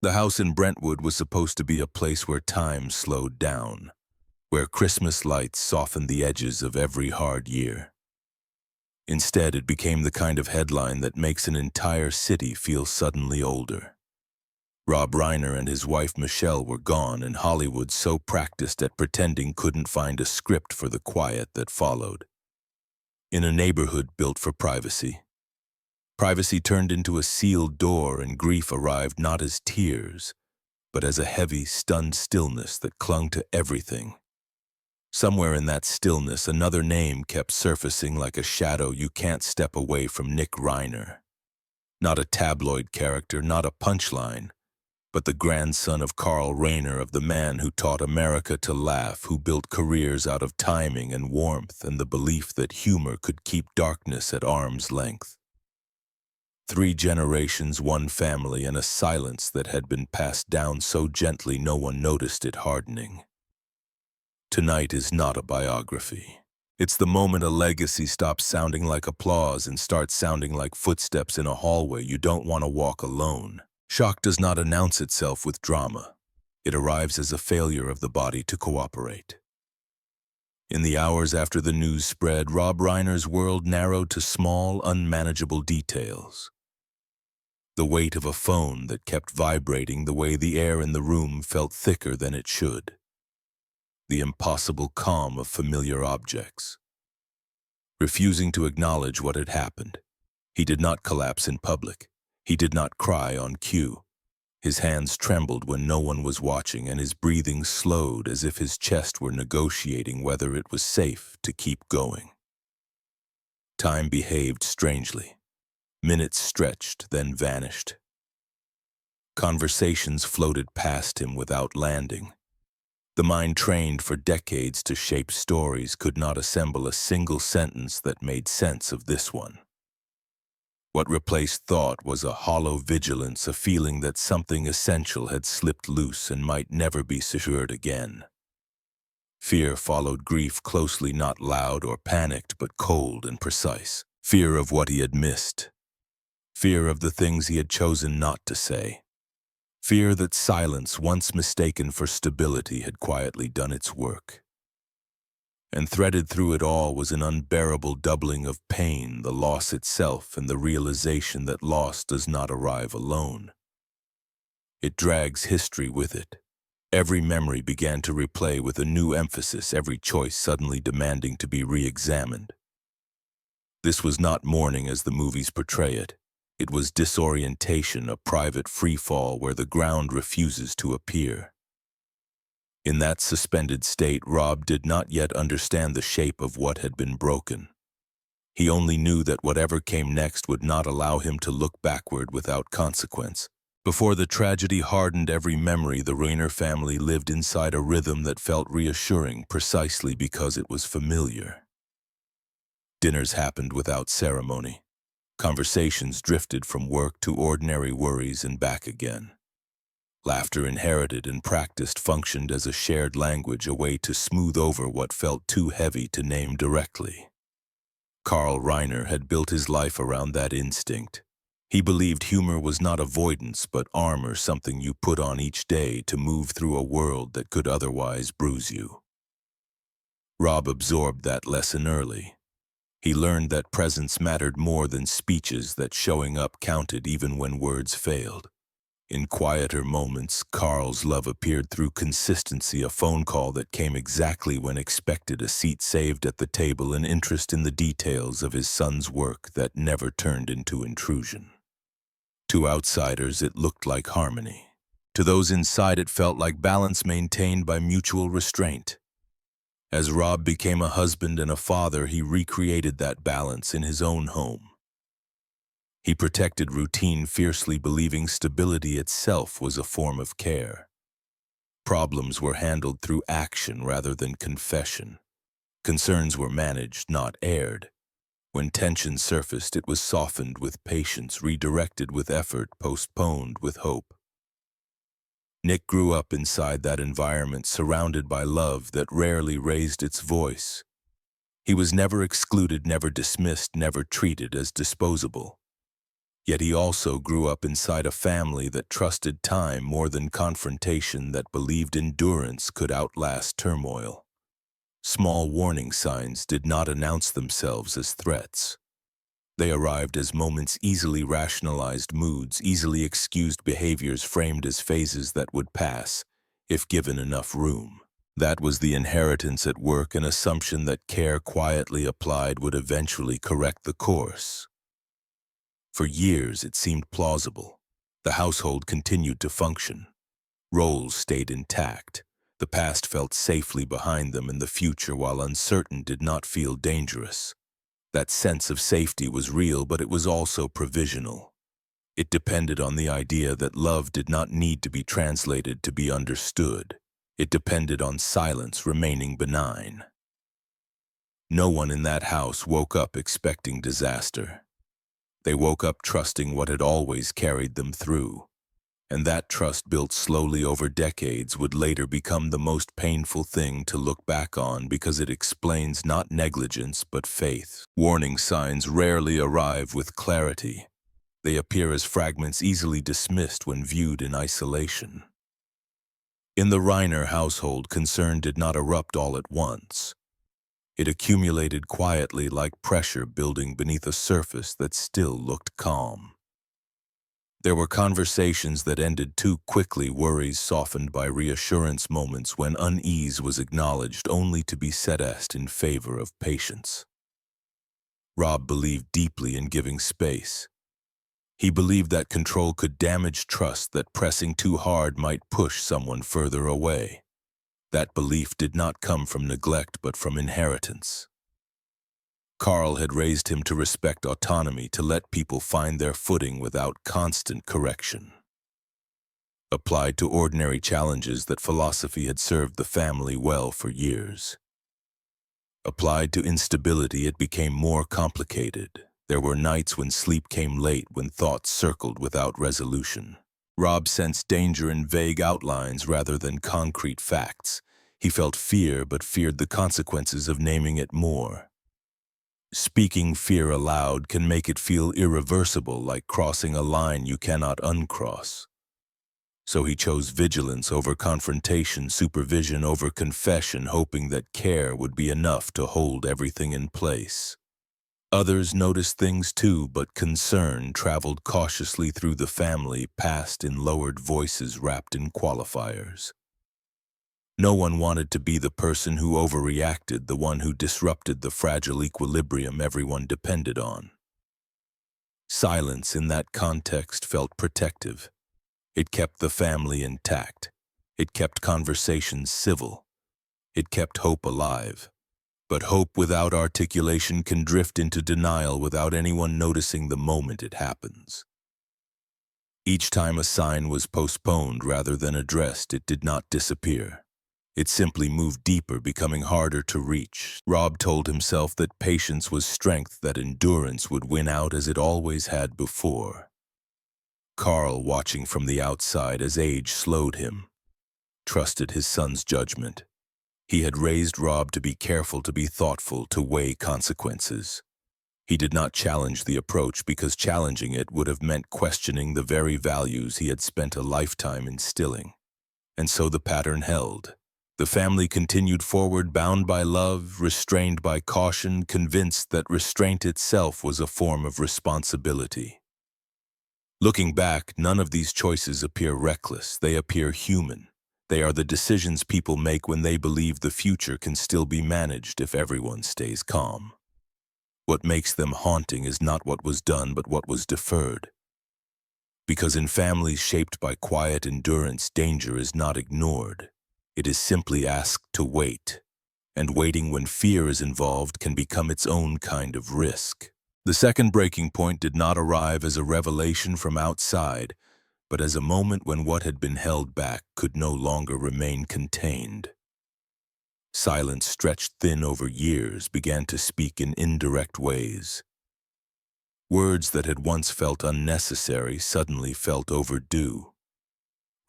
The house in Brentwood was supposed to be a place where time slowed down, where Christmas lights softened the edges of every hard year. Instead, it became the kind of headline that makes an entire city feel suddenly older. Rob Reiner and his wife Michelle were gone, and Hollywood so practiced at pretending couldn't find a script for the quiet that followed. In a neighborhood built for privacy, privacy turned into a sealed door, and grief arrived not as tears, but as a heavy, stunned stillness that clung to everything. Somewhere in that stillness, another name kept surfacing like a shadow you can't step away from: Nick Reiner. Not a tabloid character, not a punchline, but the grandson of Carl Reiner, of the man who taught America to laugh, who built careers out of timing and warmth and the belief that humor could keep darkness at arm's length. 3 generations, 1 family, and a silence that had been passed down so gently no one noticed it hardening. Tonight is not a biography. It's the moment a legacy stops sounding like applause and starts sounding like footsteps in a hallway you don't want to walk alone. Shock does not announce itself with drama. It arrives as a failure of the body to cooperate. In the hours after the news spread, Rob Reiner's world narrowed to small, unmanageable details. The weight of a phone that kept vibrating, the way the air in the room felt thicker than it should. The impossible calm of familiar objects. Refusing to acknowledge what had happened, he did not collapse in public. He did not cry on cue. His hands trembled when no one was watching, and his breathing slowed as if his chest were negotiating whether it was safe to keep going. Time behaved strangely. Minutes stretched, then vanished. Conversations floated past him without landing. The mind trained for decades to shape stories could not assemble a single sentence that made sense of this one. What replaced thought was a hollow vigilance, a feeling that something essential had slipped loose and might never be secured again. Fear followed grief closely, not loud or panicked, but cold and precise. Fear of what he had missed. Fear of the things he had chosen not to say. Fear that silence, once mistaken for stability, had quietly done its work. And threaded through it all was an unbearable doubling of pain, the loss itself, and the realization that loss does not arrive alone. It drags history with it. Every memory began to replay with a new emphasis, every choice suddenly demanding to be re-examined. This was not mourning as the movies portray it. It was disorientation, a private freefall where the ground refuses to appear. In that suspended state, Rob did not yet understand the shape of what had been broken. He only knew that whatever came next would not allow him to look backward without consequence. Before the tragedy hardened every memory, the Reiner family lived inside a rhythm that felt reassuring precisely because it was familiar. Dinners happened without ceremony. Conversations drifted from work to ordinary worries and back again. Laughter, inherited and practiced, functioned as a shared language, a way to smooth over what felt too heavy to name directly. Carl Reiner had built his life around that instinct. He believed humor was not avoidance, but armor, something you put on each day to move through a world that could otherwise bruise you. Rob absorbed that lesson early. He learned that presence mattered more than speeches, that showing up counted even when words failed. In quieter moments, Carl's love appeared through consistency: a phone call that came exactly when expected, a seat saved at the table, an interest in the details of his son's work that never turned into intrusion. To outsiders, it looked like harmony. To those inside, it felt like balance maintained by mutual restraint. As Rob became a husband and a father, he recreated that balance in his own home. He protected routine fiercely, believing stability itself was a form of care. Problems were handled through action rather than confession. Concerns were managed, not aired. When tension surfaced, it was softened with patience, redirected with effort, postponed with hope. Nick grew up inside that environment, surrounded by love that rarely raised its voice. He was never excluded, never dismissed, never treated as disposable. Yet he also grew up inside a family that trusted time more than confrontation, that believed endurance could outlast turmoil. Small warning signs did not announce themselves as threats. They arrived as moments, easily rationalized moods, easily excused behaviors framed as phases that would pass, if given enough room. That was the inheritance at work, an assumption that care quietly applied would eventually correct the course. For years it seemed plausible. The household continued to function. Roles stayed intact. The past felt safely behind them, and the future, while uncertain, did not feel dangerous. That sense of safety was real, but it was also provisional. It depended on the idea that love did not need to be translated to be understood. It depended on silence remaining benign. No one in that house woke up expecting disaster. They woke up trusting what had always carried them through. And that trust, built slowly over decades, would later become the most painful thing to look back on, because it explains not negligence but faith. Warning signs rarely arrive with clarity. They appear as fragments easily dismissed when viewed in isolation. In the Reiner household, concern did not erupt all at once. It accumulated quietly, like pressure building beneath a surface that still looked calm. There were conversations that ended too quickly, worries softened by reassurance, moments when unease was acknowledged only to be set aside in favor of patience. Rob believed deeply in giving space. He believed that control could damage trust, that pressing too hard might push someone further away. That belief did not come from neglect but from inheritance. Carl had raised him to respect autonomy, to let people find their footing without constant correction. Applied to ordinary challenges, that philosophy had served the family well for years. Applied to instability, it became more complicated. There were nights when sleep came late, when thoughts circled without resolution. Rob sensed danger in vague outlines rather than concrete facts. He felt fear, but feared the consequences of naming it more. Speaking fear aloud can make it feel irreversible, like crossing a line you cannot uncross. So he chose vigilance over confrontation, supervision over confession, hoping that care would be enough to hold everything in place. Others noticed things too, but concern traveled cautiously through the family, passed in lowered voices wrapped in qualifiers. No one wanted to be the person who overreacted, the one who disrupted the fragile equilibrium everyone depended on. Silence in that context felt protective. It kept the family intact. It kept conversations civil. It kept hope alive. But hope without articulation can drift into denial without anyone noticing the moment it happens. Each time a sign was postponed rather than addressed, it did not disappear. It simply moved deeper, becoming harder to reach. Rob told himself that patience was strength, that endurance would win out as it always had before. Carl, watching from the outside as age slowed him, trusted his son's judgment. He had raised Rob to be careful, to be thoughtful, to weigh consequences. He did not challenge the approach, because challenging it would have meant questioning the very values he had spent a lifetime instilling. And so the pattern held. The family continued forward, bound by love, restrained by caution, convinced that restraint itself was a form of responsibility. Looking back, none of these choices appear reckless. They appear human. They are the decisions people make when they believe the future can still be managed if everyone stays calm. What makes them haunting is not what was done, but what was deferred. Because in families shaped by quiet endurance, danger is not ignored. It is simply asked to wait. And waiting when fear is involved can become its own kind of risk. The second breaking point did not arrive as a revelation from outside, but as a moment when what had been held back could no longer remain contained. Silence, stretched thin over years, began to speak in indirect ways. Words that had once felt unnecessary suddenly felt overdue.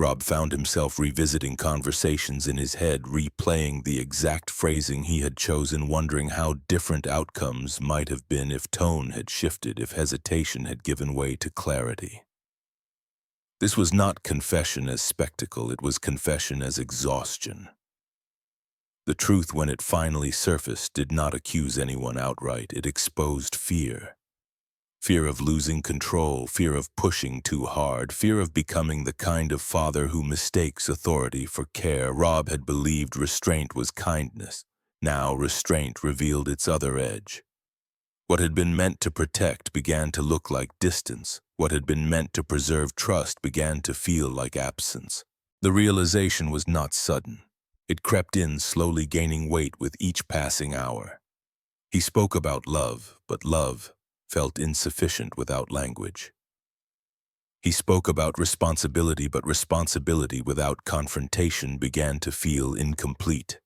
Rob found himself revisiting conversations in his head, replaying the exact phrasing he had chosen, wondering how different outcomes might have been if tone had shifted, if hesitation had given way to clarity. This was not confession as spectacle, it was confession as exhaustion. The truth, when it finally surfaced, did not accuse anyone outright. It exposed fear. Fear of losing control, fear of pushing too hard, fear of becoming the kind of father who mistakes authority for care. Rob had believed restraint was kindness. Now restraint revealed its other edge. What had been meant to protect began to look like distance. What had been meant to preserve trust began to feel like absence. The realization was not sudden. It crept in, slowly gaining weight with each passing hour. He spoke about love, but love felt insufficient without language. He spoke about responsibility, but responsibility without confrontation began to feel incomplete.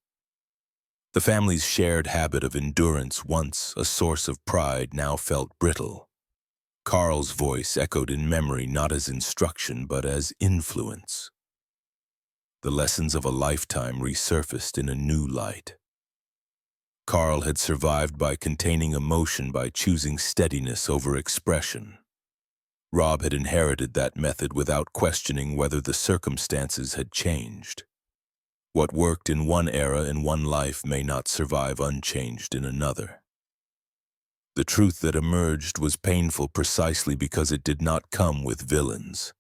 The family's shared habit of endurance, once a source of pride, now felt brittle. Carl's voice echoed in memory not as instruction, but as influence. The lessons of a lifetime resurfaced in a new light. Carl had survived by containing emotion, by choosing steadiness over expression. Rob had inherited that method without questioning whether the circumstances had changed. What worked in one era, in one life, may not survive unchanged in another. The truth that emerged was painful precisely because it did not come with villains.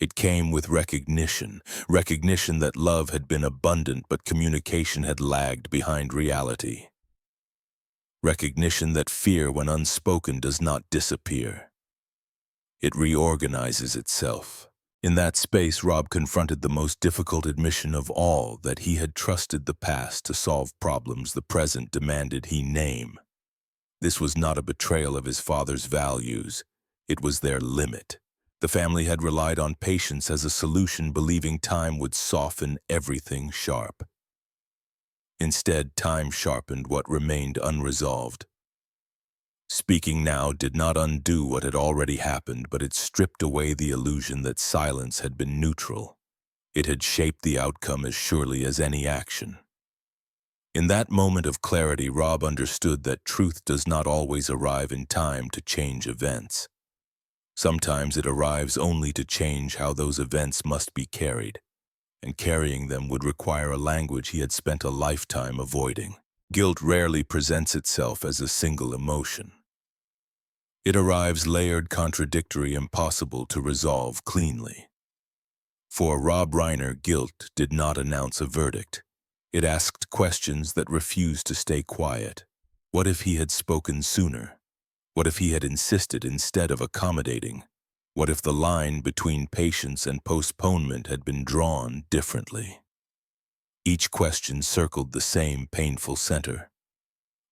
It came with recognition that love had been abundant but communication had lagged behind reality. Recognition that fear, when unspoken, does not disappear. It reorganizes itself. In that space, Rob confronted the most difficult admission of all, that he had trusted the past to solve problems the present demanded he name. This was not a betrayal of his father's values. It was their limit. The family had relied on patience as a solution, believing time would soften everything sharp. Instead, time sharpened what remained unresolved. Speaking now did not undo what had already happened, but it stripped away the illusion that silence had been neutral. It had shaped the outcome as surely as any action. In that moment of clarity, Rob understood that truth does not always arrive in time to change events. Sometimes it arrives only to change how those events must be carried, and carrying them would require a language he had spent a lifetime avoiding. Guilt rarely presents itself as a single emotion. It arrives layered, contradictory, impossible to resolve cleanly. For Rob Reiner, guilt did not announce a verdict. It asked questions that refused to stay quiet. What if he had spoken sooner? What if he had insisted instead of accommodating? What if the line between patience and postponement had been drawn differently? Each question circled the same painful center.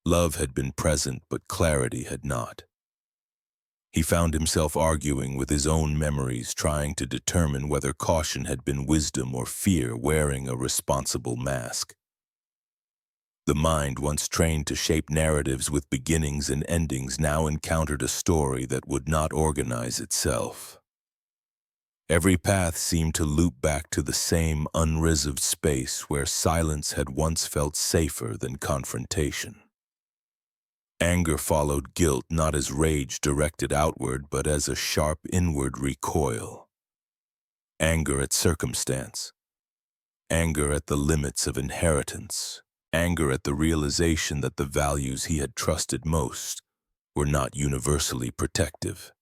Love had been present, but clarity had not. He found himself arguing with his own memories, trying to determine whether caution had been wisdom or fear wearing a responsible mask. The mind, once trained to shape narratives with beginnings and endings, now encountered a story that would not organize itself. Every path seemed to loop back to the same unresolved space where silence had once felt safer than confrontation. Anger followed guilt, not as rage directed outward, but as a sharp inward recoil. Anger at circumstance. Anger at the limits of inheritance. Anger at the realization that the values he had trusted most were not universally protective.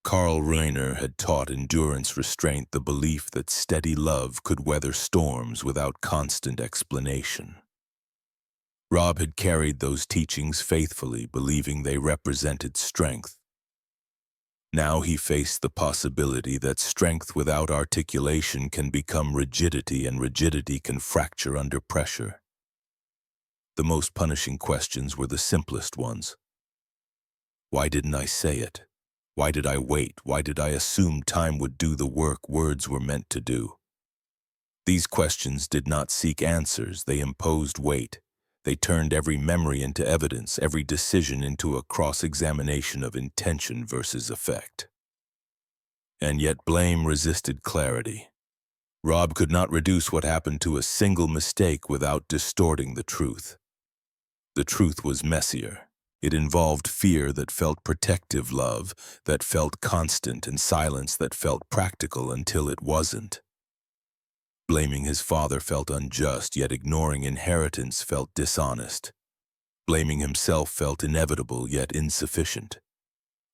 Carl Reiner had taught endurance, restraint, the belief that steady love could weather storms without constant explanation. Rob had carried those teachings faithfully, believing they represented strength. Now he faced the possibility that strength without articulation can become rigidity, and rigidity can fracture under pressure. The most punishing questions were the simplest ones. Why didn't I say it? Why did I wait? Why did I assume time would do the work words were meant to do? These questions did not seek answers, they imposed weight. They turned every memory into evidence, every decision into a cross-examination of intention versus effect. And yet blame resisted clarity. Rob could not reduce what happened to a single mistake without distorting the truth. The truth was messier. It involved fear that felt protective, love that felt constant, and silence that felt practical until it wasn't. Blaming his father felt unjust, yet ignoring inheritance felt dishonest. Blaming himself felt inevitable, yet insufficient.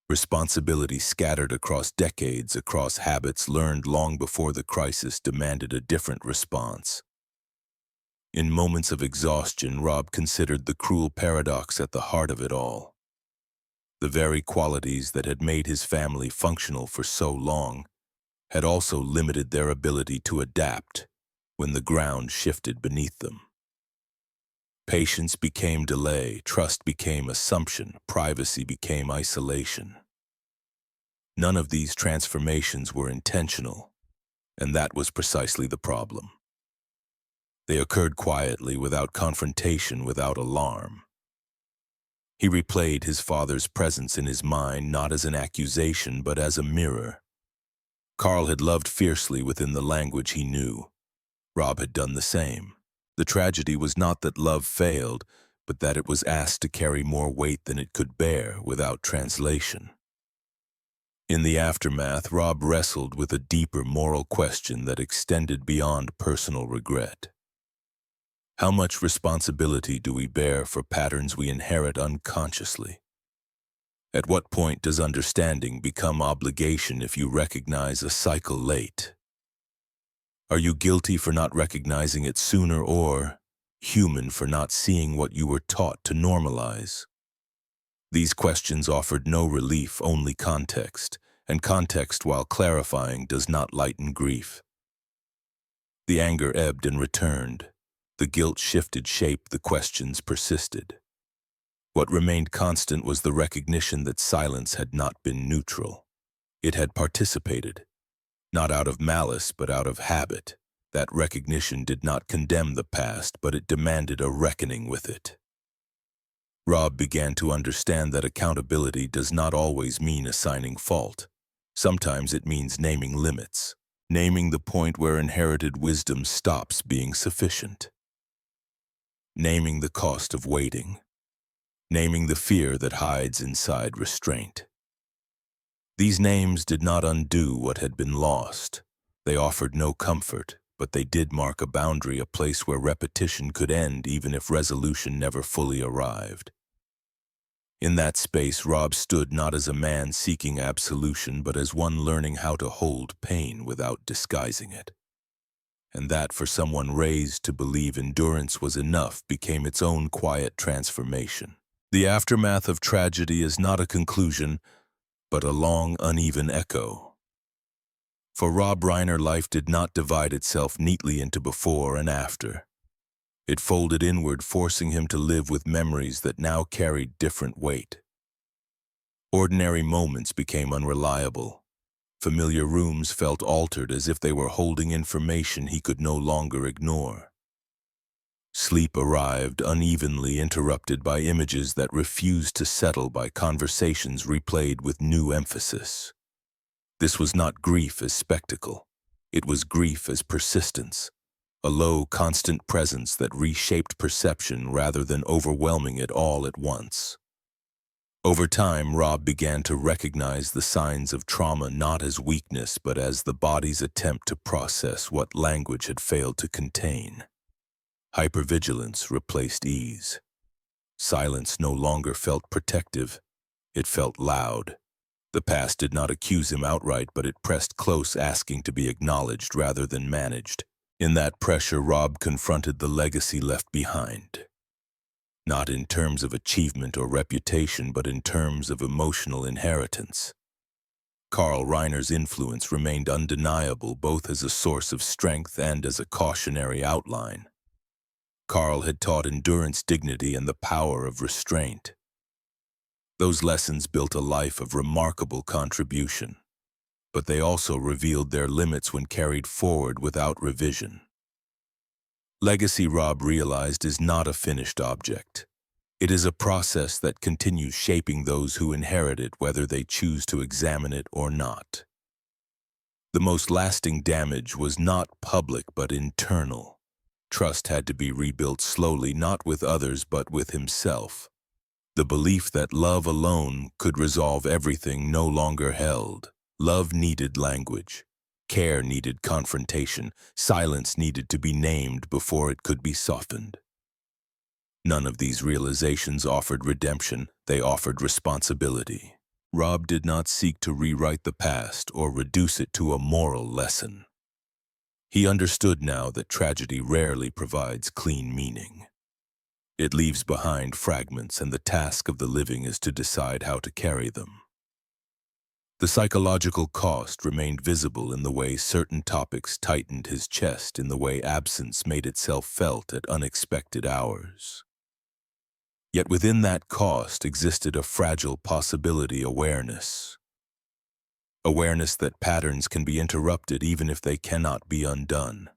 Responsibility scattered across decades, across habits learned long before the crisis demanded a different response. In moments of exhaustion, Rob considered the cruel paradox at the heart of it all. The very qualities that had made his family functional for so long had also limited their ability to adapt when the ground shifted beneath them. Patience became delay, trust became assumption, privacy became isolation. None of these transformations were intentional, and that was precisely the problem. They occurred quietly, without confrontation, without alarm. He replayed his father's presence in his mind not as an accusation but as a mirror. Carl had loved fiercely within the language he knew. Rob had done the same. The tragedy was not that love failed, but that it was asked to carry more weight than it could bear without translation. In the aftermath, Rob wrestled with a deeper moral question that extended beyond personal regret. How much responsibility do we bear for patterns we inherit unconsciously? At what point does understanding become obligation if you recognize a cycle late? Are you guilty for not recognizing it sooner, or human for not seeing what you were taught to normalize? These questions offered no relief, only context, and context, while clarifying, does not lighten grief. The anger ebbed and returned. The guilt shifted shape, the questions persisted. What remained constant was the recognition that silence had not been neutral. It had participated, not out of malice but out of habit. That recognition did not condemn the past, but it demanded a reckoning with it. Rob began to understand that accountability does not always mean assigning fault. Sometimes it means naming limits, naming the point where inherited wisdom stops being sufficient. Naming the cost of waiting. Naming the fear that hides inside restraint. These names did not undo what had been lost. They offered no comfort, but they did mark a boundary, a place where repetition could end even if resolution never fully arrived. In that space, Rob stood not as a man seeking absolution, but as one learning how to hold pain without disguising it. And that, for someone raised to believe endurance was enough, became its own quiet transformation. The aftermath of tragedy is not a conclusion, but a long, uneven echo. For Rob Reiner, life did not divide itself neatly into before and after. It folded inward, forcing him to live with memories that now carried different weight. Ordinary moments became unreliable. Familiar rooms felt altered, as if they were holding information he could no longer ignore. Sleep arrived unevenly, interrupted by images that refused to settle, by conversations replayed with new emphasis. This was not grief as spectacle. It was grief as persistence, a low, constant presence that reshaped perception rather than overwhelming it all at once. Over time, Rob began to recognize the signs of trauma not as weakness but as the body's attempt to process what language had failed to contain. Hypervigilance replaced ease. Silence no longer felt protective, it felt loud. The past did not accuse him outright, but it pressed close, asking to be acknowledged rather than managed. In that pressure, Rob confronted the legacy left behind. Not in terms of achievement or reputation, but in terms of emotional inheritance. Carl Reiner's influence remained undeniable, both as a source of strength and as a cautionary outline. Carl had taught endurance, dignity, and the power of restraint. Those lessons built a life of remarkable contribution, but they also revealed their limits when carried forward without revision. Legacy, Rob realized, is not a finished object. It is a process that continues shaping those who inherit it, whether they choose to examine it or not. The most lasting damage was not public but internal. Trust had to be rebuilt slowly, not with others but with himself. The belief that love alone could resolve everything no longer held. Love needed language. Care needed confrontation. Silence needed to be named before it could be softened. None of these realizations offered redemption, they offered responsibility. Rob did not seek to rewrite the past or reduce it to a moral lesson. He understood now that tragedy rarely provides clean meaning. It leaves behind fragments, and the task of the living is to decide how to carry them. The psychological cost remained visible in the way certain topics tightened his chest, in the way absence made itself felt at unexpected hours. Yet within that cost existed a fragile possibility: awareness. Awareness that patterns can be interrupted even if they cannot be undone.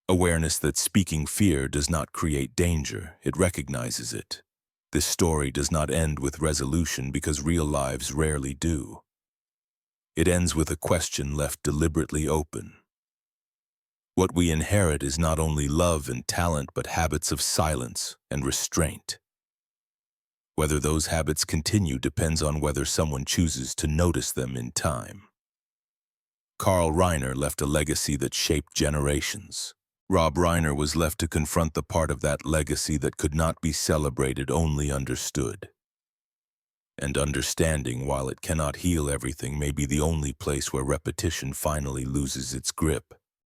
Awareness that speaking fear does not create danger, it recognizes it. This story does not end with resolution because real lives rarely do. It ends with a question left deliberately open. What we inherit is not only love and talent but habits of silence and restraint. Whether those habits continue depends on whether someone chooses to notice them in time. Rob Reiner left a legacy that shaped generations. Rob Reiner was left to confront the part of that legacy that could not be celebrated, only understood. And understanding, while it cannot heal everything, may be the only place where repetition finally loses its grip.